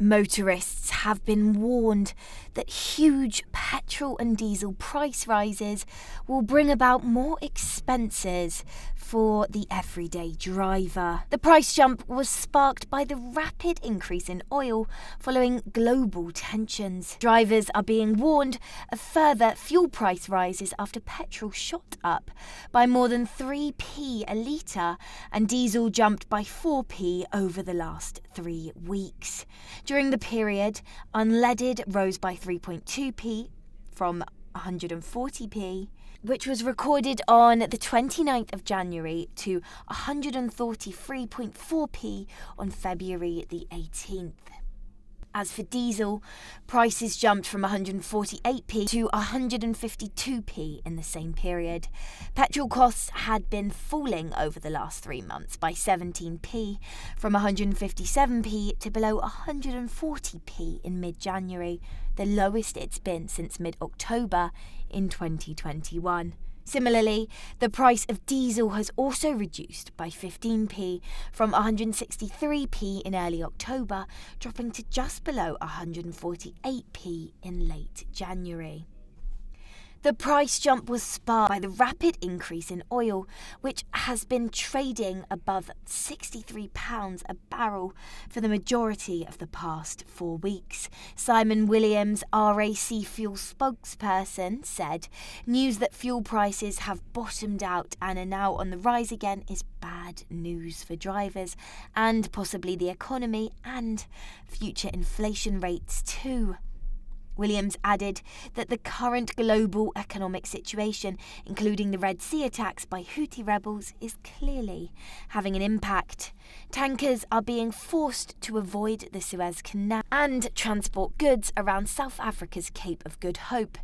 Motorists have been warned that huge petrol and diesel price rises will bring about more expenses for the everyday driver. The price jump was sparked by the rapid increase in oil following global tensions. Drivers are being warned of further fuel price rises after petrol shot up by more than 3p a litre and diesel jumped by 4p over the last 3 weeks. During the period, unleaded rose by 3.2p from 140p, which was recorded on the 29th of January, to 143.4p on February the 18th. As for diesel, prices jumped from 148p to 152p in the same period. Petrol costs had been falling over the last 3 months by 17p, from 157p to below 140p in mid-January, the lowest it's been since mid-October in 2021. Similarly, the price of diesel has also reduced by 15p from 163p in early October, dropping to just below 148p in late January. The price jump was sparked by the rapid increase in oil, which has been trading above £63 a barrel for the majority of the past 4 weeks. Simon Williams, RAC fuel spokesperson, said news that fuel prices have bottomed out and are now on the rise again is bad news for drivers and possibly the economy and future inflation rates too. Williams added that the current global economic situation, including the Red Sea attacks by Houthi rebels, is clearly having an impact. Tankers are being forced to avoid the Suez Canal and transport goods around South Africa's Cape of Good Hope.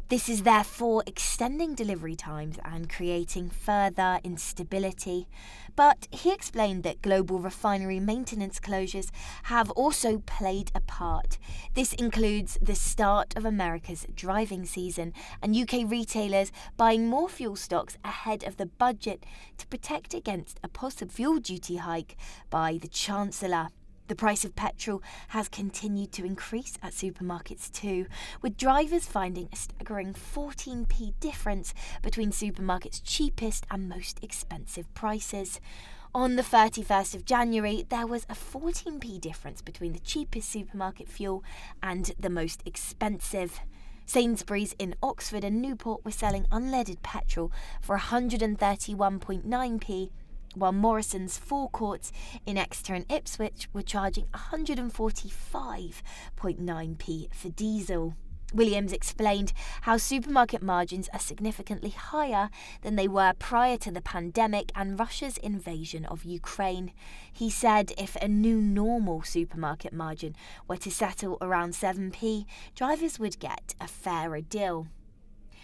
This is therefore extending delivery times and creating further instability. But he explained that global refinery maintenance closures have also played a part. This includes the start of America's driving season and UK retailers buying more fuel stocks ahead of the budget to protect against a possible fuel duty hike by the Chancellor. The price of petrol has continued to increase at supermarkets too, with drivers finding a staggering 14p difference between supermarkets' cheapest and most expensive prices. On the 31st of January, there was a 14p difference between the cheapest supermarket fuel and the most expensive. Sainsbury's in Oxford and Newport were selling unleaded petrol for 131.9p, while Morrison's forecourts in Exeter and Ipswich were charging 145.9p for diesel. Williams explained how supermarket margins are significantly higher than they were prior to the pandemic and Russia's invasion of Ukraine. He said if a new normal supermarket margin were to settle around 7p, drivers would get a fairer deal.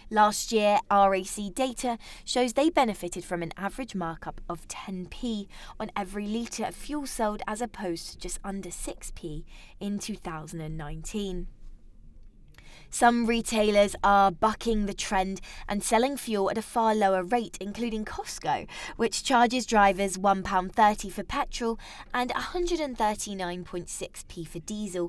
Last year, RAC data shows they benefited from an average markup of 10p on every litre of fuel sold as opposed to just under 6p in 2019. Some retailers are bucking the trend and selling fuel at a far lower rate, including Costco, which charges drivers £1.30 for petrol and 139.6p for diesel,